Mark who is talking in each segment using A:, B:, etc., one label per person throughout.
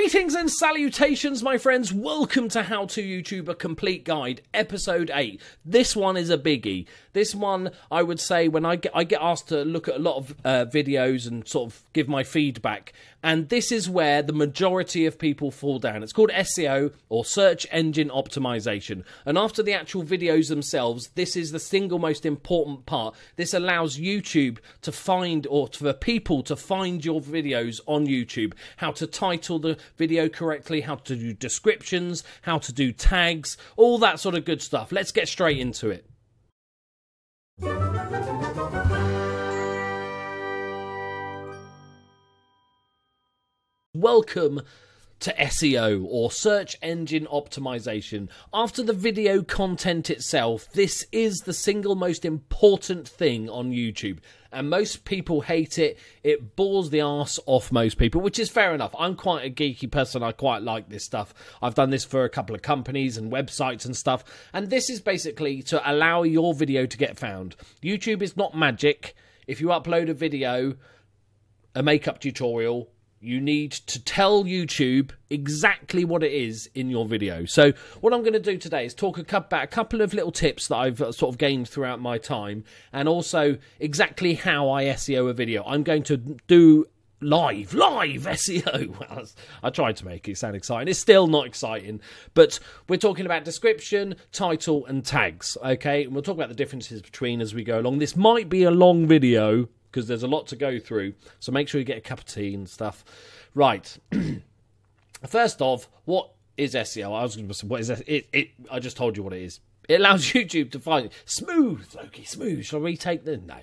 A: Greetings and salutations, my friends. Welcome to How to YouTuber Complete Guide, episode 8. This one is a biggie. This one, I would say, when I get asked to look at a lot of videos and sort of give my feedback, and this is where the majority of people fall down. It's called SEO, or Search Engine Optimization. And after the actual videos themselves, this is the single most important part. This allows YouTube to find, or for people to find your videos on YouTube. How to title the video correctly, how to do descriptions, how to do tags, all that sort of good stuff. Let's get straight into it. Welcome to SEO, or Search Engine Optimization. After the video content itself, this is the single most important thing on YouTube. And most people hate it. It bores the arse off most people, which is fair enough. I'm quite a geeky person. I quite like this stuff. I've done this for a couple of companies and websites and stuff. And this is basically to allow your video to get found. YouTube is not magic. If you upload a video, a makeup tutorial, you need to tell YouTube exactly what it is in your video. So what I'm going to do today is talk about a couple of little tips that I've sort of gained throughout my time, and also exactly how I SEO a video. I'm going to do live SEO. Well, I tried to make it sound exciting. It's still not exciting, but we're talking about description, title, and tags, okay? And we'll talk about the differences between as we go along. This might be a long video, because there's a lot to go through, so make sure you get a cup of tea and stuff. Right. First off, what is SEO? I was going to say, what is it? I just told you what it is. It allows YouTube to find it. Smooth, Loki, smooth. Shall I retake the... No,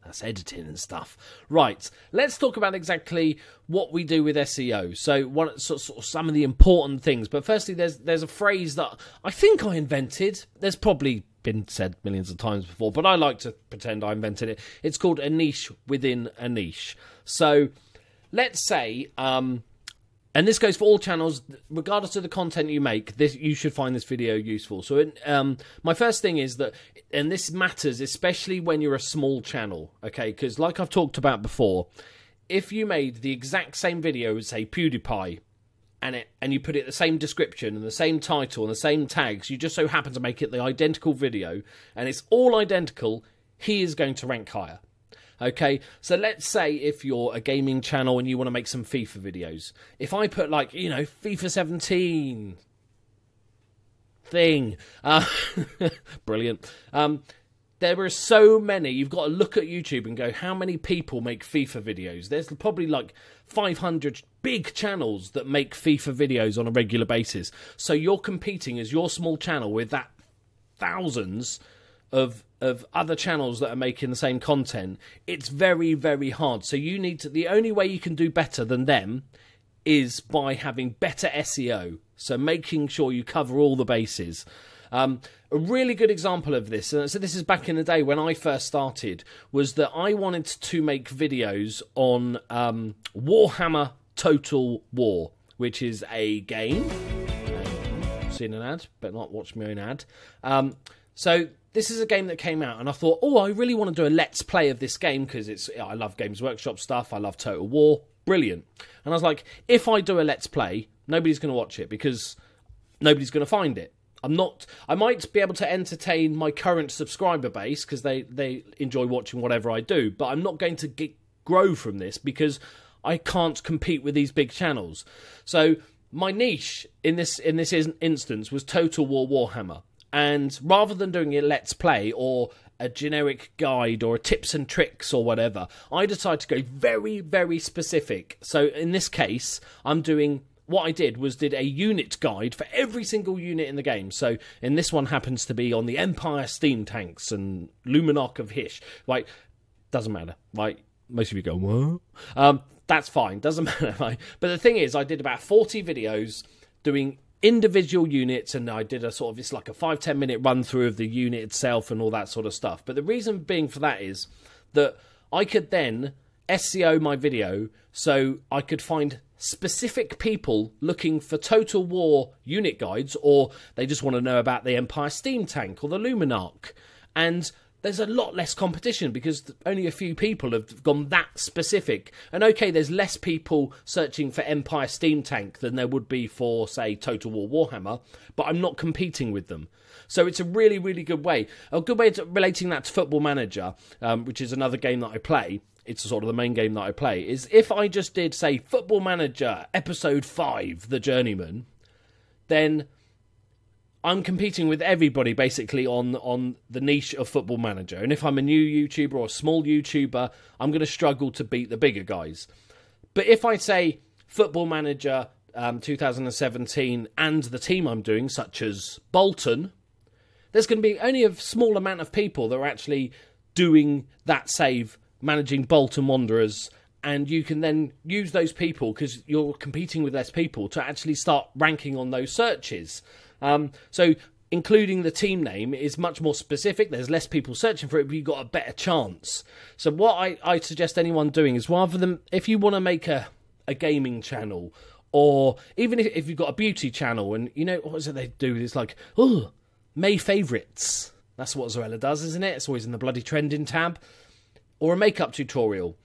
A: that's editing and stuff. Right, let's talk about exactly what we do with SEO. So, sort of some of the important things. But firstly, there's a phrase that I think I invented. There's probably been said millions of times before, but I like to pretend I invented it. It's called a niche within a niche. So let's say, and this goes for all channels, regardless of the content you make, you should find this video useful. So my first thing is that, and this matters especially when you're a small channel, okay? Because like I've talked about before, if you made the exact same video as, say, PewDiePie, and you put it the same description and the same title and the same tags, you just so happen to make it the identical video, and it's all identical, he is going to rank higher. Okay, so let's say if you're a gaming channel and you want to make some FIFA videos. If I put, like, you know, FIFA 17 thing, brilliant. There are so many. You've got to look at YouTube and go, how many people make FIFA videos? There's probably like 500 big channels that make FIFA videos on a regular basis. So you're competing as your small channel with that thousands of other channels that are making the same content. It's very, very hard. So you need to, the only way you can do better than them is by having better SEO. So making sure you cover all the bases. A really good example of this, so this is back in the day when I first started, was that I wanted to make videos on Warhammer Total War, which is a game. Seen an ad, but not watch my own ad. So this is a game that came out, and I thought, oh, I really want to do a let's play of this game, because I love Games Workshop stuff, I love Total War, brilliant. And I was like, if I do a let's play, nobody's going to watch it, because nobody's going to find it. I might be able to entertain my current subscriber base because they enjoy watching whatever I do, but I'm not going to grow from this because I can't compete with these big channels. So my niche in this instance was Total War Warhammer, and rather than doing a let's play or a generic guide or a tips and tricks or whatever, I decided to go very, very specific. So in this case, what I did was did a unit guide for every single unit in the game. So in this one happens to be on the Empire steam tanks and Luminarch of Hish. Right, doesn't matter. Right, most of you go, what? That's fine, doesn't matter. Right? But the thing is, I did about 40 videos doing individual units, and I did it's like a 5-10 minute run through of the unit itself and all that sort of stuff. But the reason being for that is that I could then SEO my video so I could find specific people looking for Total War unit guides, or they just want to know about the Empire steam tank or the Luminarch. And there's a lot less competition because only a few people have gone that specific. And okay, there's less people searching for Empire Steam Tank than there would be for, say, Total War Warhammer, but I'm not competing with them. So it's a really, really good way. A good way of relating that to Football Manager, which is another game that I play, it's sort of the main game that I play, is if I just did, say, Football Manager Episode 5, The Journeyman, then I'm competing with everybody basically on the niche of Football Manager. And if I'm a new YouTuber or a small YouTuber, I'm going to struggle to beat the bigger guys. But if I say Football Manager 2017 and the team I'm doing, such as Bolton, there's going to be only a small amount of people that are actually doing that save, managing Bolton Wanderers, and you can then use those people, because you're competing with less people, to actually start ranking on those searches. So including the team name is much more specific. There's less people searching for it, but you've got a better chance. So what I suggest anyone doing is, rather than, if you want to make a gaming channel, or even if you've got a beauty channel, and you know, what is it they do? It's like, oh, May favourites. That's what Zoella does, isn't it? It's always in the bloody trending tab. Or a makeup tutorial.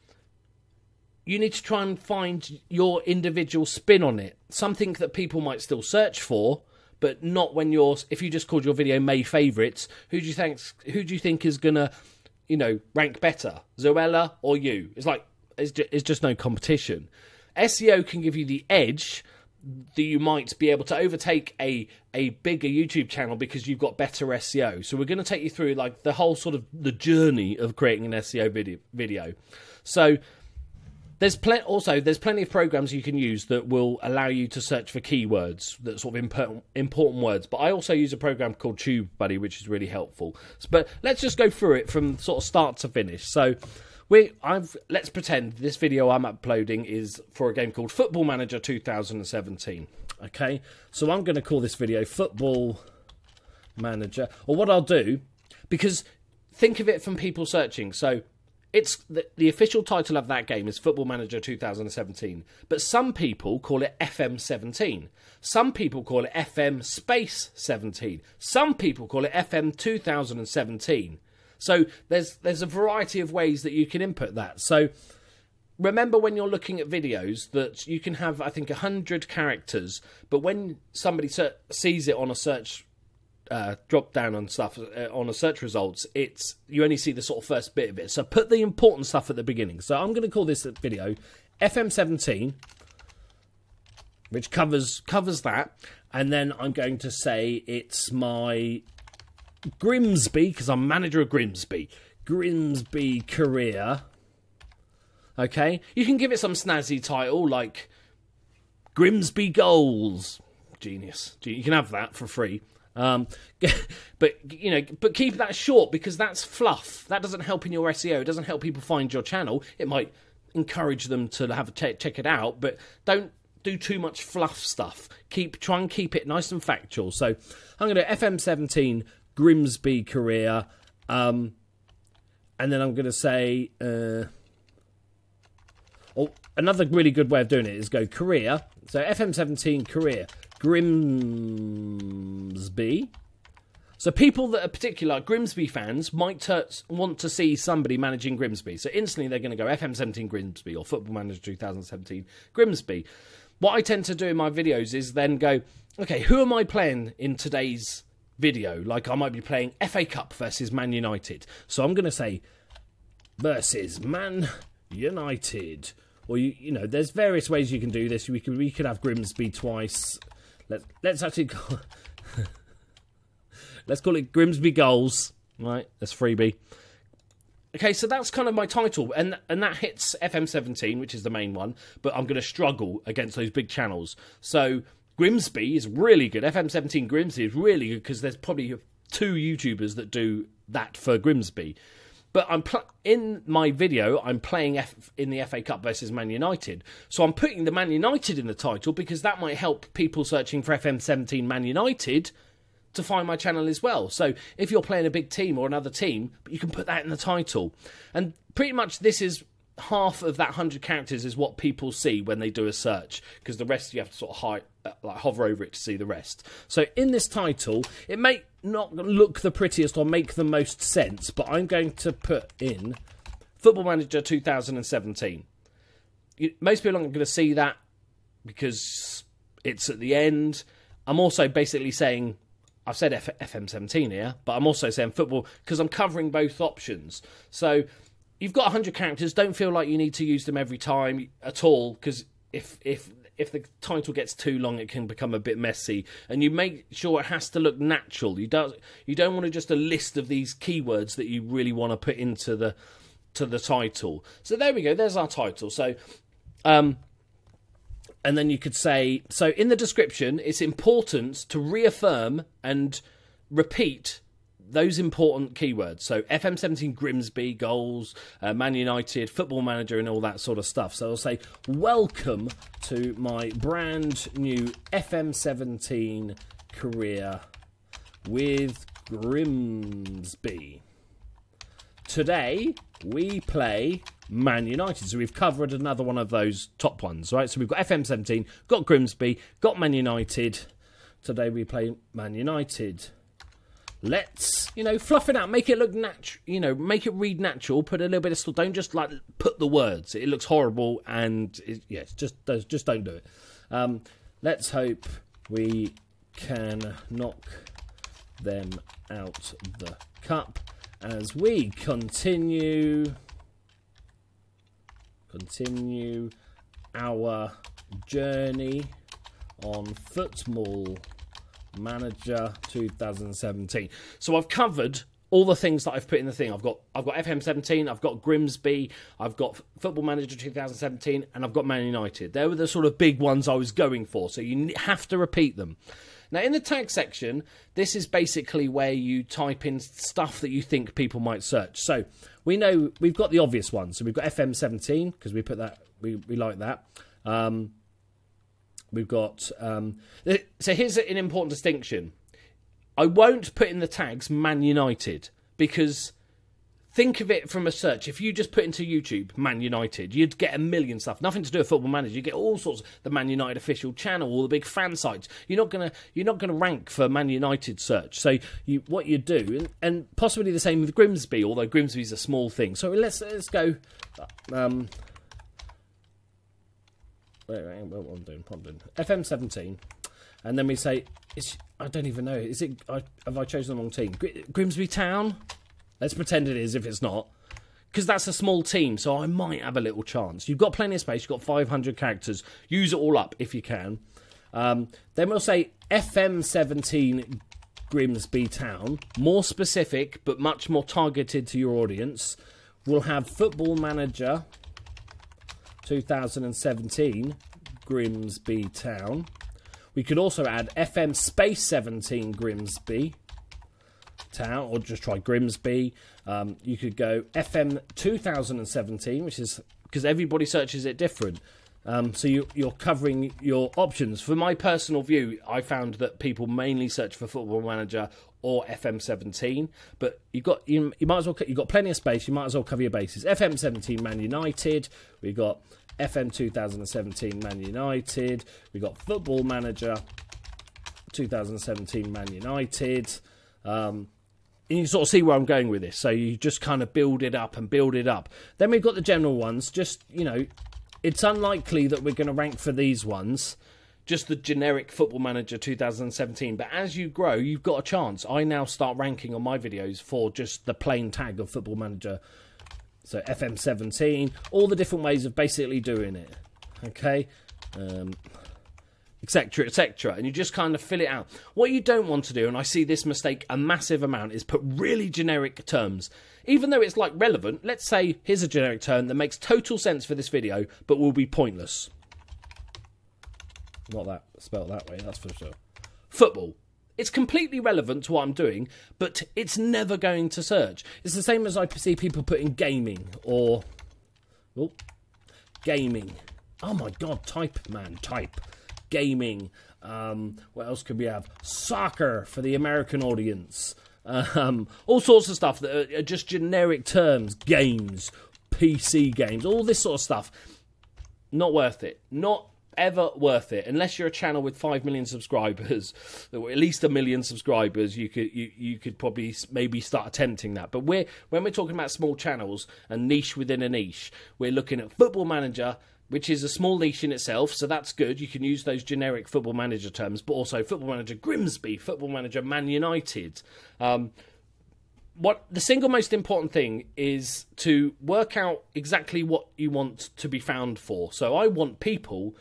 A: You need to try and find your individual spin on it. Something that people might still search for, but not when if you just called your video May favourites, who do you think is gonna, rank better? Zoella or you? It's like, it's just no competition. SEO can give you the edge that you might be able to overtake a bigger YouTube channel because you've got better SEO. So we're going to take you through like the whole sort of the journey of creating an SEO video. So there's plenty of programs you can use that will allow you to search for keywords, that sort of important words. But I also use a program called TubeBuddy, which is really helpful. But let's just go through it from sort of start to finish. So let's pretend this video I'm uploading is for a game called Football Manager 2017. Okay, so I'm going to call this video Football Manager. Or what I'll do, because think of it from people searching. So it's the official title of that game is Football Manager 2017. But some people call it FM17. Some people call it FM space 17. Some people call it FM 2017. So there's a variety of ways that you can input that. So remember, when you're looking at videos, that you can have, I think, 100 characters, but when somebody sees it on a search drop down on stuff on a search results, you only see the sort of first bit of it. So put the important stuff at the beginning. So I'm going to call this video FM17, which covers that, and then I'm going to say it's my Grimsby, because I'm manager of Grimsby career. Okay, you can give it some snazzy title like Grimsby Goals. Genius. You can have that for free. But keep that short, because that's fluff. That doesn't help in your SEO. It doesn't help people find your channel. It might encourage them to have check it out, but don't do too much fluff stuff. Try and keep it nice and factual. So I'm going to FM17 Grimsby career, and then I'm going to say, another really good way of doing it is go career. So FM17 career Grimsby. So people that are particular Grimsby fans might want to see somebody managing Grimsby. So instantly they're going to go FM17 Grimsby or Football Manager 2017 Grimsby. What I tend to do in my videos is then go, okay, who am I playing in today's video? Like, I might be playing FA Cup versus Man United. So I'm going to say versus Man United. Or, there's various ways you can do this. We could have Grimsby twice. Let's actually call let's call it Grimsby Goals. Right, that's freebie. Okay, so that's kind of my title, and that hits FM17, which is the main one, but I'm going to struggle against those big channels. So Grimsby is really good. FM17 Grimsby is really good, because there's probably 2 YouTubers that do that for Grimsby. But in my video, I'm playing in the FA Cup versus Man United. So I'm putting the Man United in the title, because that might help people searching for FM17 Man United to find my channel as well. So if you're playing a big team or another team, you can put that in the title. And pretty much this is half of that 100 characters is what people see when they do a search, because the rest you have to sort of hover over it to see the rest. So in this title, it may not look the prettiest or make the most sense, but I'm going to put in Football Manager 2017. Most people aren't going to see that because it's at the end. I'm also basically saying, I've said FM17 here, but I'm also saying football because I'm covering both options. So you've got 100 characters. Don't feel like you need to use them every time at all, because if the title gets too long, it can become a bit messy. And you make sure it has to look natural. You don't want to just a list of these keywords that you really want to put into the title. So there we go. There's our title. So and then you could say, so in the description, it's important to reaffirm and repeat those important keywords. So FM17 Grimsby, goals, Man United, Football Manager, and all that sort of stuff. So I'll say, welcome to my brand new FM17 career with Grimsby. Today, we play Man United. So we've covered another one of those top ones, right? So we've got FM17, got Grimsby, got Man United. Today we play Man United. Let's, fluff it out, make it look natural, make it read natural, put a little bit of stuff, don't just, put the words. It looks horrible, and, just don't do it. Let's hope we can knock them out the cup as we continue our journey on Football Manager 2017. So I've covered all the things that I've put in the thing. I've got FM17, I've got Grimsby, I've got Football Manager 2017, and I've got Man United. They were the sort of big ones I was going for, so you have to repeat them. Now, in the tag section, this is basically where you type in stuff that you think people might search. So we know we've got the obvious ones. So we've got FM17, because we put that, we like that. We've got... so here's an important distinction. I won't put in the tags Man United, because think of it from a search. If you just put into YouTube Man United, you'd get a million stuff. Nothing to do with Football Manager. You get all sorts of the Man United official channel, all the big fan sites. You're not gonna rank for Man United search. So what you do, and possibly the same with Grimsby, although Grimsby's a small thing. So let's go. What I'm doing FM17, and then we say I don't even know. Is it? Have I chosen the wrong team? Grimsby Town. Let's pretend it is if it's not, because that's a small team, so I might have a little chance. You've got plenty of space. You've got 500 characters. Use it all up if you can. Then we'll say FM17 Grimsby Town. More specific, but much more targeted to your audience. We'll have Football Manager 2017 Grimsby Town. We could also add FM space 17 Grimsby Town, or just try Grimsby. You could go FM 2017, which is because everybody searches it different. So you're covering your options. For my personal view, I found that people mainly search for Football Manager or FM17, but you might as well. You've got plenty of space. You might as well cover your bases. FM17 Man United. We got FM 2017 Man United. We got Football Manager 2017 Man United. And you sort of see where I'm going with this. So you just kind of build it up and build it up. Then we've got the general ones. Just, it's unlikely that we're going to rank for these ones. Just the generic Football Manager 2017. But as you grow, you've got a chance. I now start ranking on my videos for just the plain tag of Football Manager. So FM17. All the different ways of basically doing it. Okay? Etc, etc, and you just kind of fill it out. What you don't want to do, and I see this mistake a massive amount, is put really generic terms. Even though it's relevant, let's say here's a generic term that makes total sense for this video, but will be pointless. Not that spelled that way, that's for sure. Football. It's completely relevant to what I'm doing, but it's never going to search. It's the same as I see people putting gaming or... Oh, gaming. Oh my god, type. Gaming. What else could we have? Soccer for the American audience. All sorts of stuff that are just generic terms. Games. PC games, all this sort of stuff. Not worth it. Not ever worth it. Unless you're a channel with 5 million subscribers, or at least 1 million subscribers, you could probably maybe start attempting that. But when we're talking about small channels and niche within a niche, we're looking at Football Manager, which is a small niche in itself, so that's good. You can use those generic Football Manager terms, but also Football Manager Grimsby, Football Manager Man United. What the single most important thing is to work out exactly what you want to be found for. So I want people,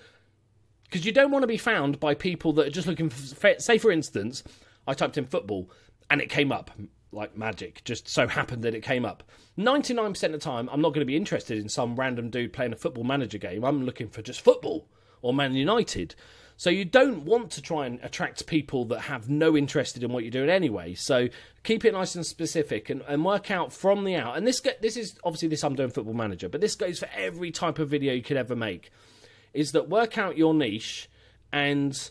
A: because you don't want to be found by people that are just looking for, say for instance, I typed in football and it came up like magic, just so happened that it came up. 99% of the time, I'm not going to be interested in some random dude playing a Football Manager game. I'm looking for just football or Man United. So you don't want to try and attract people that have no interest in what you're doing anyway. So keep it nice and specific and work out from the out. And this is obviously this I'm doing Football Manager, but this goes for every type of video you could ever make. Is that work out your niche and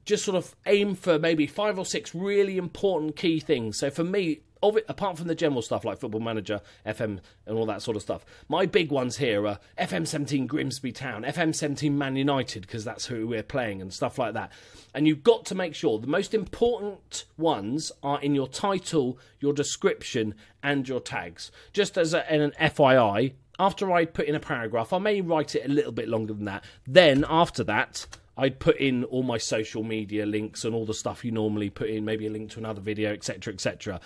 A: just sort of aim for maybe 5 or 6 really important key things. So for me, apart from the general stuff like Football Manager, FM and all that sort of stuff, my big ones here are FM17 Grimsby Town, FM17 Man United, because that's who we're playing and stuff like that. And you've got to make sure the most important ones are in your title, your description and your tags. Just as an FYI, after I put in a paragraph, I may write it a little bit longer than that. Then after that, I'd put in all my social media links and all the stuff you normally put in, maybe a link to another video, etc., etc.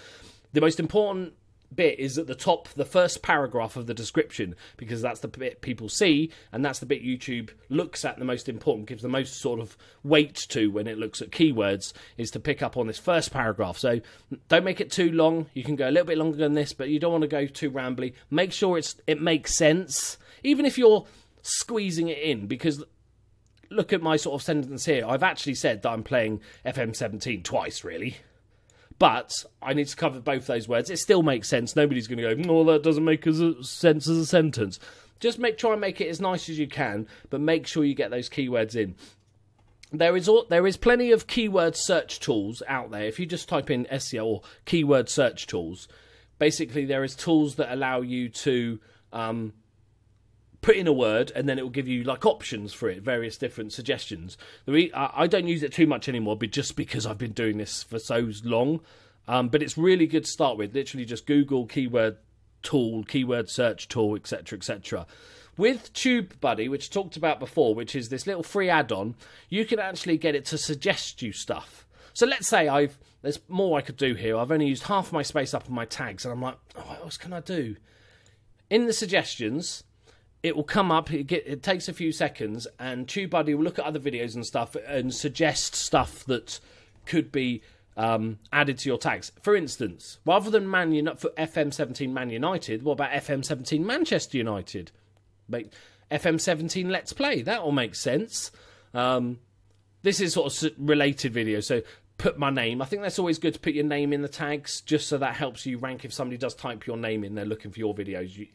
A: The most important bit is at the top, the first paragraph of the description, because that's the bit people see, and that's the bit YouTube looks at the most important, gives the most sort of weight to when it looks at keywords, is to pick up on this first paragraph. So don't make it too long. You can go a little bit longer than this, but you don't want to go too rambly. Make sure it makes sense, even if you're squeezing it in, because look at my sort of sentence here. I've actually said that I'm playing FM17 twice, really. But I need to cover both those words. It still makes sense. Nobody's going to go, no, that doesn't make sense as a sentence. Just try and make it as nice as you can, but make sure you get those keywords in. There is plenty of keyword search tools out there. If you just type in SEO or keyword search tools, basically there is tools that allow you to put in a word, and then it will give you like options for it, various different suggestions. I don't use it too much anymore, but just because I've been doing this for so long. But it's really good to start with. Literally just Google keyword tool, keyword search tool, etc., etc. With TubeBuddy, which I talked about before, which is this little free add-on, you can actually get it to suggest you stuff. So let's say there's more I could do here. I've only used half my space up on my tags, and I'm like, oh, what else can I do? In the suggestions, it will come up, it takes a few seconds, and TubeBuddy will look at other videos and stuff and suggest stuff that could be added to your tags. For instance, rather than for FM17 Man United, what about FM17 Manchester United? Make FM17 Let's Play. That will make sense. This is sort of related video, so put my name. I think that's always good to put your name in the tags, just so that helps you rank. If somebody does type your name in, they're looking for your videos,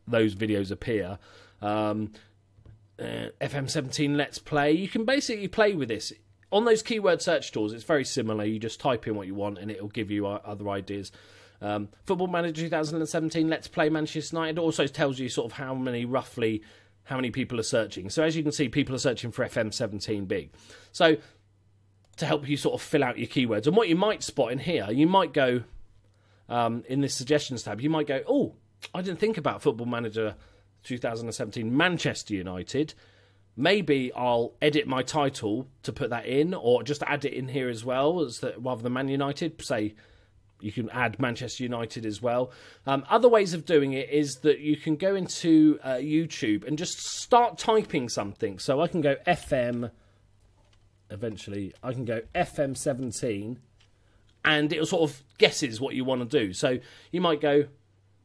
A: those videos appear. FM17 Let's Play. You can basically play with this. On those keyword search tools, it's very similar. You just type in what you want and it'll give you other ideas. Football Manager 2017 Let's Play Manchester United also tells you sort of roughly how many people are searching. So as you can see, people are searching for FM17 big. So to help you sort of fill out your keywords. And what you might spot in here, you might go, in this suggestions tab, you might go, oh, I didn't think about Football Manager 2017 Manchester United. Maybe I'll edit my title to put that in, or just add it in here as well, rather than Man United. Say, you can add Manchester United as well. Other ways of doing it is that you can go into YouTube and just start typing something. So I can go eventually I can go FM17, and it'll sort of guesses what you want to do. So you might go,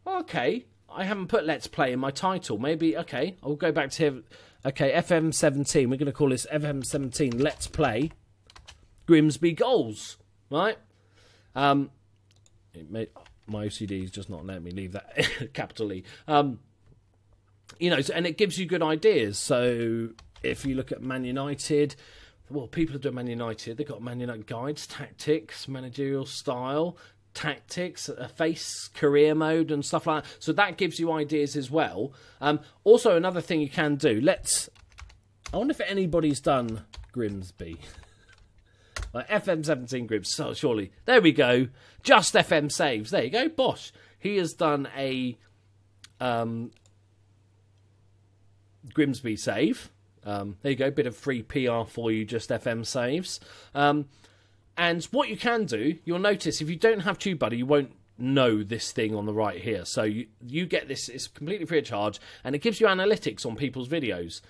A: okay, I haven't put Let's Play in my title. Maybe, okay, I'll go back to here. Okay, FM17, we're going to call this FM17 Let's Play Grimsby Goals, right? My OCD is just not letting me leave that capital E. You know, and it gives you good ideas. So if you look at Man United, well, people are doing Man United. They've got Man United guides, tactics, managerial style, tactics, a face career mode and stuff like that. So that gives you ideas as well. Also, another thing you can do, I wonder if anybody's done Grimsby. Like FM17 Grimsby, so surely. There we go. Just FM saves. There you go. Bosh. He has done a Grimsby save. There you go. Bit of free PR for you, just FM saves. And what you can do, you'll notice if you don't have TubeBuddy, you won't know this thing on the right here. So you get this, it's completely free of charge, and it gives you analytics on people's videos.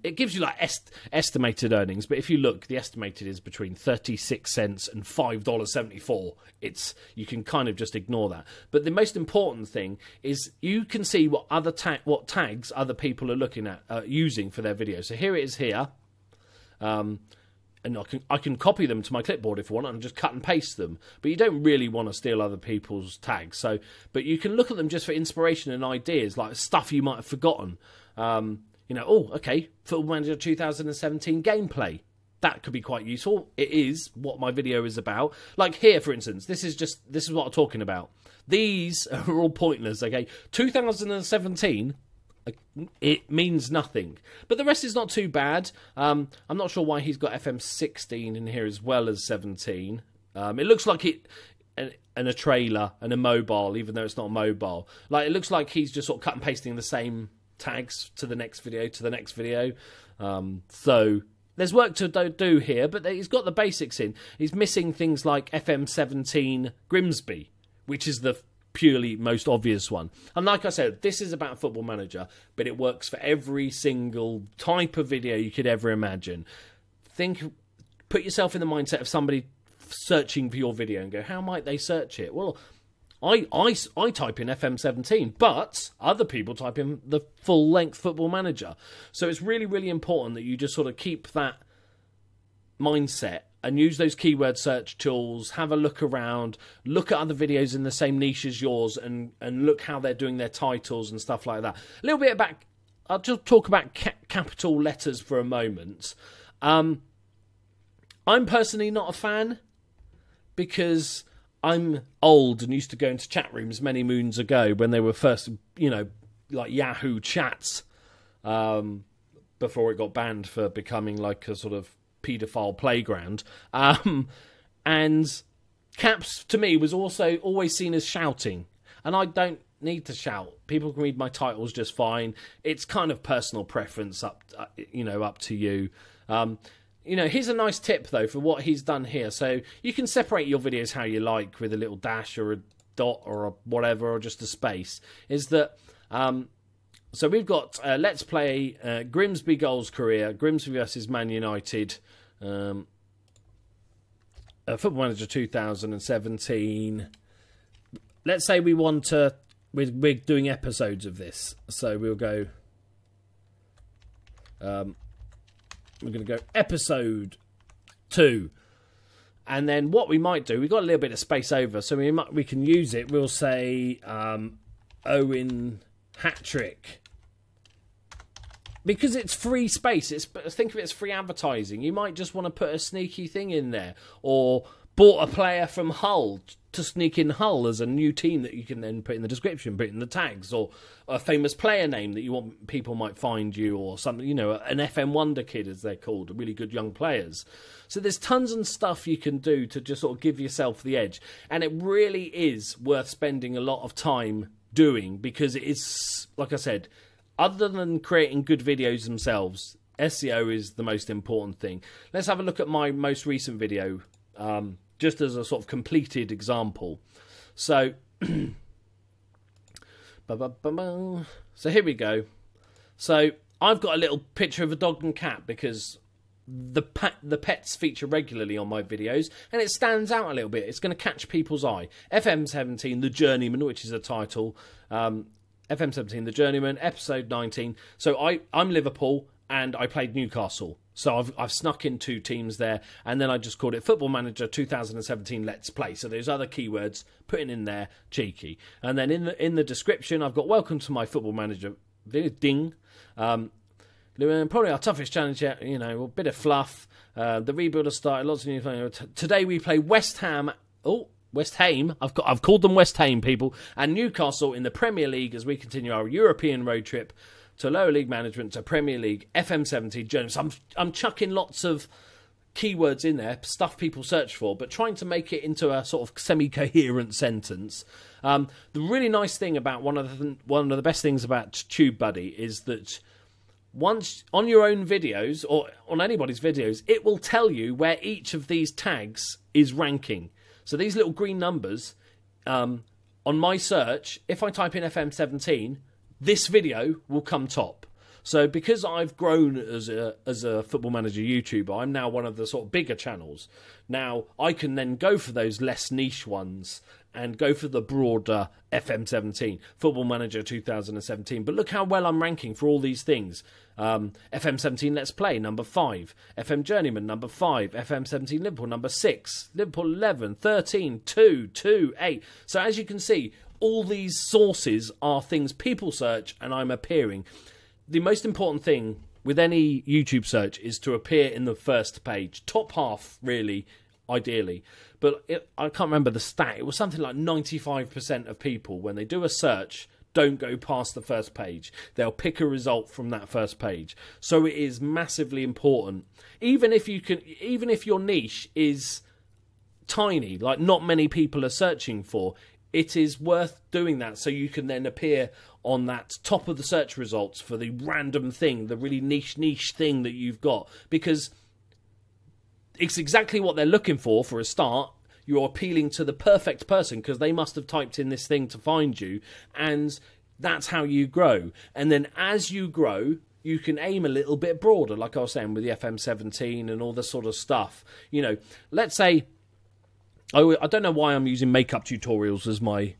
A: It gives you like estimated earnings, but if you look, the estimated is between 36 cents and $5.74. You can kind of just ignore that. But the most important thing is you can see what tags other people are looking at using for their videos. So here it is here. And I can copy them to my clipboard if I want and just cut and paste them. But you don't really want to steal other people's tags. But you can look at them just for inspiration and ideas, like stuff you might have forgotten. Okay, Football Manager 2017 gameplay. That could be quite useful. It is what my video is about. Like here, for instance, this is what I'm talking about. These are all pointless, okay? 2017... it means nothing, but the rest is not too bad. I'm not sure why he's got FM16 in here as well as 17. It looks like and a trailer and a mobile, even though it's not mobile. Like, it looks like he's just sort of cut and pasting the same tags to the next video, so there's work to do here, but he's got the basics in. He's missing things like FM17 Grimsby, which is the purely most obvious one. And like I said, this is about Football Manager, but it works for every single type of video you could ever imagine. Put yourself in the mindset of somebody searching for your video and go, how might they search it? Well, I type in FM17, but other people type in the full-length Football Manager. So it's really, really important that you just sort of keep that mindset and use those keyword search tools, have a look around, look at other videos in the same niche as yours, and look how they're doing their titles and stuff like that. A little bit about, I'll just talk about capital letters for a moment. I'm personally not a fan, because I'm old and used to go into chat rooms many moons ago when they were first, like Yahoo chats, before it got banned for becoming like a sort of paedophile playground. And caps to me was also always seen as shouting, and I don't need to shout. People can read my titles just fine. It's kind of personal preference, up to you. Here's a nice tip though for what he's done here. So you can separate your videos how you like, with a little dash or a dot or a whatever, or just a space. Is that so we've got Let's Play Grimsby Goals Career, Grimsby versus Man United, Football Manager 2017. Let's say we want to, we're doing episodes of this, so we'll go, we're going to go episode 2. And then what we might do, we've got a little bit of space over, so we can use it. We'll say Owen hat-trick. Because it's free space, think of it as free advertising. You might just want to put a sneaky thing in there. Or bought a player from Hull to sneak in Hull as a new team that you can then put in the description, put in the tags. Or a famous player name that you want people might find you, or something, an FM Wonder Kid as they're called, really good young players. So there's tons of stuff you can do to just sort of give yourself the edge. And it really is worth spending a lot of time doing, because it is, like I said, other than creating good videos themselves, SEO is the most important thing. Let's have a look at my most recent video, just as a sort of completed example. So, so here we go. So I've got a little picture of a dog and cat, because the pets feature regularly on my videos, and it stands out a little bit. It's going to catch people's eye. FM17, The Journeyman, which is a title. FM17, The Journeyman, episode 19. So I'm Liverpool, and I played Newcastle. So I've snuck in 2 teams there, and then I just called it Football Manager 2017 Let's Play. So there's other keywords putting in there, cheeky. And then in the description, I've got welcome to my Football Manager video, ding. Probably our toughest challenge yet, a bit of fluff. The rebuild has started, lots of new players. Today we play West Ham. Oh, West Ham. I've called them West Ham, people, and Newcastle in the Premier League as we continue our European road trip to lower league management to Premier League, FM17 journalists. I'm chucking lots of keywords in there, stuff people search for, but trying to make it into a sort of semi-coherent sentence. The really nice thing about one of the best things about TubeBuddy is that once on your own videos or on anybody's videos, it will tell you where each of these tags is ranking. So these little green numbers, on my search, if I type in FM17, this video will come top. So because I've grown as a Football Manager YouTuber, I'm now one of the sort of bigger channels. Now I can then go for those less niche ones and go for the broader FM17, Football Manager 2017. But look how well I'm ranking for all these things. FM17 Let's Play, number 5. FM Journeyman, number 5. FM17 Liverpool, number 6. Liverpool 11, 13, 2, 2, 8. So as you can see, all these sources are things people search and I'm appearing. The most important thing with any YouTube search is to appear in the first page. Top half, really, ideally. But I can't remember the stat. It was something like 95% of people, when they do a search, don't go past the first page. They'll pick a result from that first page. So it is massively important. Even if your niche is tiny, like not many people are searching for, it is worth doing that so you can then appear on that top of the search results for the random thing, the really niche thing that you've got. Because it's exactly what they're looking for a start. You're appealing to the perfect person because they must have typed in this thing to find you. And that's how you grow. And then as you grow, you can aim a little bit broader, like I was saying with the FM17 and all this sort of stuff. You know, let's say, I don't know why I'm using makeup tutorials as my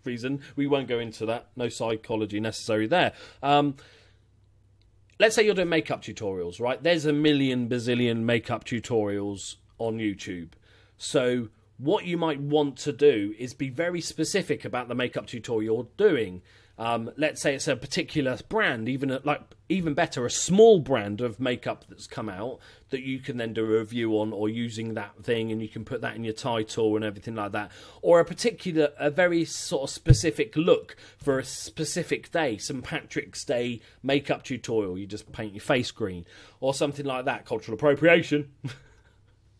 A: reason. We won't go into that. No psychology necessary there. Let's say you're doing makeup tutorials, right? There's a million bazillion makeup tutorials on YouTube. So what you might want to do is be very specific about the makeup tutorial you're doing. Let's say it's a particular brand, even better, a small brand of makeup that's come out that you can then do a review on, or using that thing, and you can put that in your title and everything like that. Or a very sort of specific look for a specific day, St. Patrick's Day makeup tutorial. You just paint your face green or something like that. Cultural appropriation.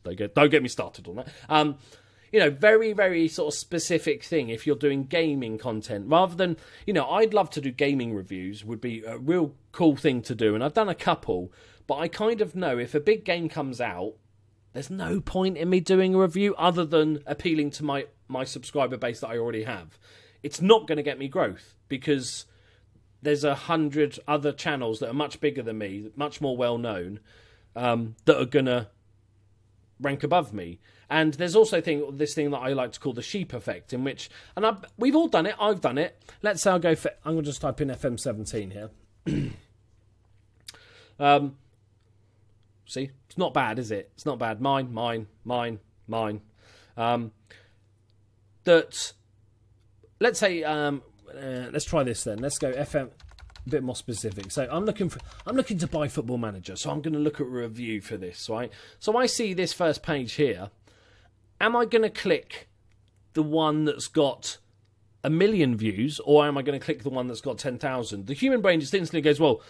A: Don't get me started on that. You know, very, very sort of specific thing. If you're doing gaming content, rather than, you know, I'd love to do gaming reviews, would be a real cool thing to do. And I've done a couple, but I kind of know if a big game comes out, there's no point in me doing a review other than appealing to my subscriber base that I already have. It's not going to get me growth because there's 100 other channels that are much bigger than me, much more well known, that are going to rank above me. And there's also this thing that I like to call the sheep effect, in which, we've all done it, I've done it. Let's say I'm going to just type in FM17 here. See, it's not bad, is it? It's not bad. Mine. Let's say, let's try this then. Let's go FM, a bit more specific. So I'm looking to buy Football Manager, so I'm going to look at a review for this, right? So I see this first page here. Am I going to click the one that's got 1 million views, or am I going to click the one that's got 10,000? The human brain just instantly goes, well,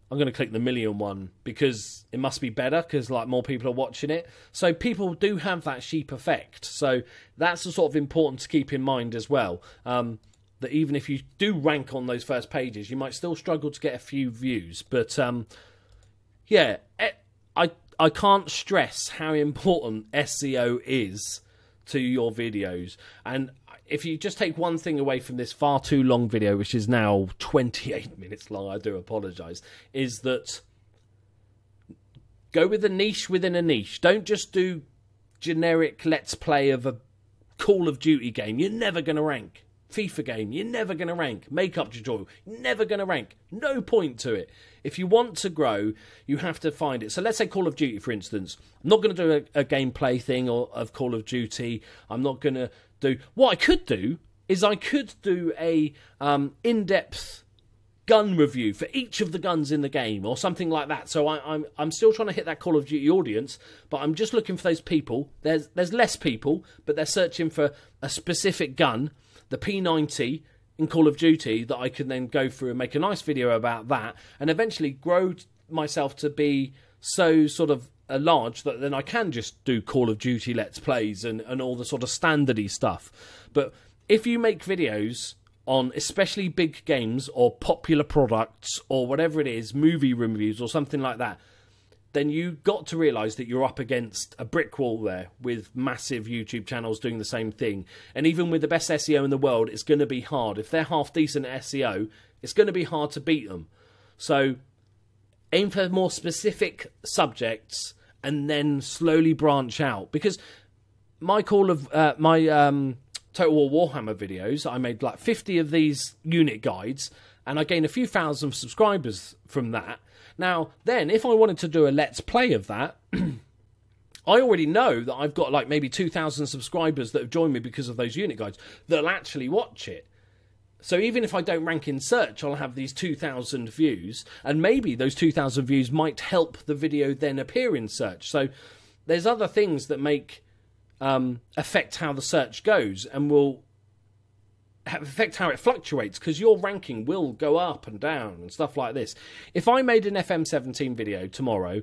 A: I'm going to click the 1 million one because it must be better because like more people are watching it. So people do have that sheep effect. So that's the sort of important to keep in mind as well. That even if you do rank on those first pages, you might still struggle to get a few views. But yeah, I can't stress how important SEO is to your videos. And if you just take one thing away from this far too long video, which is now 28 minutes long, I do apologise, is that go with a niche within a niche. Don't just do generic let's play of a Call of Duty game. You're never going to rank. FIFA game, you're never going to rank. Makeup tutorial, you're never going to rank. No point to it. If you want to grow, you have to find it. So let's say Call of Duty, for instance. I'm not going to do a gameplay thing of Call of Duty. I'm not going to do... What I could do is I could do a in-depth gun review for each of the guns in the game or something like that. So I'm still trying to hit that Call of Duty audience, but I'm just looking for those people. There's less people, but they're searching for a specific gun, the P90 in Call of Duty, that I can then go through and make a nice video about that, and eventually grow myself to be so sort of large that then I can just do Call of Duty Let's Plays and all the sort of standardy stuff. But if you make videos on especially big games or popular products or whatever it is, movie reviews or something like that, then you got to realise that you're up against a brick wall there with massive YouTube channels doing the same thing. And even with the best SEO in the world, it's going to be hard. If they're half decent at SEO, it's going to be hard to beat them. So aim for more specific subjects and then slowly branch out. Because my Total War Warhammer videos, I made like 50 of these unit guides, and I gained a few thousand subscribers from that. Now, then, if I wanted to do a Let's Play of that, I already know that I've got like maybe 2,000 subscribers that have joined me because of those unit guides that'll actually watch it. So even if I don't rank in search, I'll have these 2,000 views, and maybe those 2,000 views might help the video then appear in search. So there's other things that affect how the search goes and will affect how it fluctuates, because your ranking will go up and down and stuff like this. If I made an FM17 video tomorrow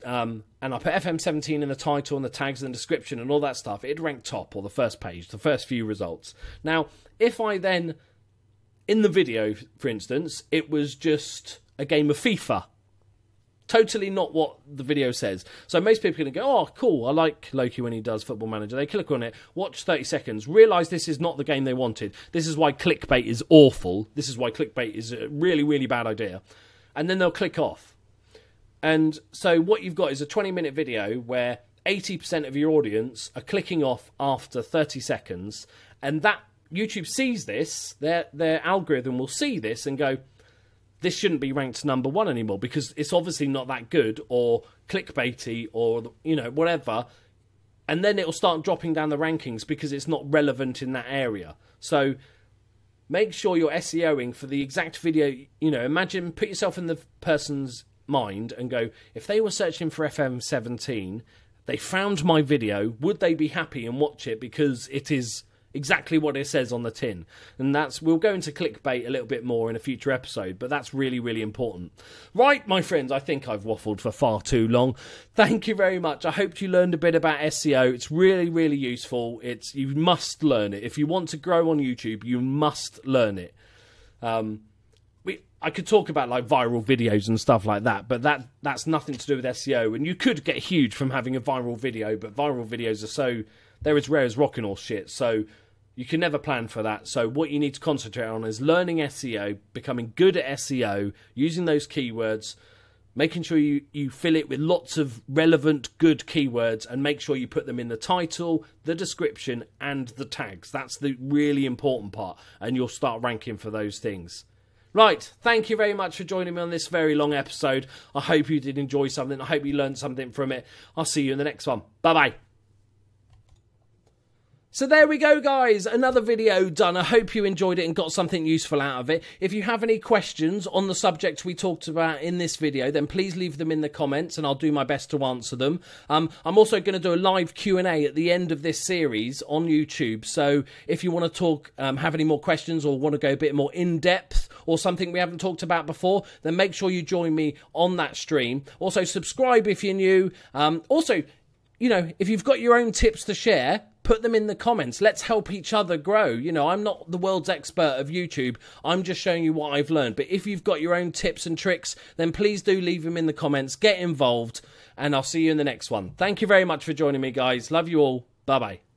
A: and I put FM17 in the title and the tags and the description and all that stuff, it'd rank top, or the first page, the first few results. Now, if I then, in the video, for instance, it was just a game of FIFA, totally not what the video says. So most people are going to go, oh, cool, I like Loki when he does Football Manager. They click on it, watch 30 seconds, realise this is not the game they wanted. This is why clickbait is awful. This is why clickbait is a really, really bad idea. And then they'll click off. And so what you've got is a 20-minute video where 80% of your audience are clicking off after 30 seconds. And that YouTube sees this, their algorithm will see this and go, this shouldn't be ranked number one anymore because it's obviously not that good or clickbaity or, you know, whatever. And then it'll start dropping down the rankings because it's not relevant in that area. So make sure you're SEOing for the exact video. You know, imagine, put yourself in the person's mind and go, if they were searching for FM17, they found my video, would they be happy and watch it because it is exactly what it says on the tin? And we'll go into clickbait a little bit more in a future episode, but that's really, really important. Right, my friends, I think I've waffled for far too long. Thank you very much. I hope you learned a bit about SEO. It's really, really useful. You must learn it. If you want to grow on YouTube, you must learn it. I could talk about like viral videos and stuff like that, but that's nothing to do with SEO. And you could get huge from having a viral video, but viral videos they're as rare as rocking horse shit. So you can never plan for that. So what you need to concentrate on is learning SEO, becoming good at SEO, using those keywords, making sure you fill it with lots of relevant, good keywords, and make sure you put them in the title, the description, and the tags. That's the really important part, and you'll start ranking for those things. Right, thank you very much for joining me on this very long episode. I hope you did enjoy something. I hope you learned something from it. I'll see you in the next one. Bye-bye. So there we go, guys, another video done. I hope you enjoyed it and got something useful out of it. If you have any questions on the subject we talked about in this video, then please leave them in the comments and I'll do my best to answer them. I'm also going to do a live Q&A at the end of this series on YouTube. So if you want to talk, have any more questions or want to go a bit more in-depth or something we haven't talked about before, then make sure you join me on that stream. Also, subscribe if you're new. Also, you know, if you've got your own tips to share, put them in the comments. Let's help each other grow. You know, I'm not the world's expert of YouTube. I'm just showing you what I've learned. But if you've got your own tips and tricks, then please do leave them in the comments. Get involved, and I'll see you in the next one. Thank you very much for joining me, guys. Love you all. Bye-bye.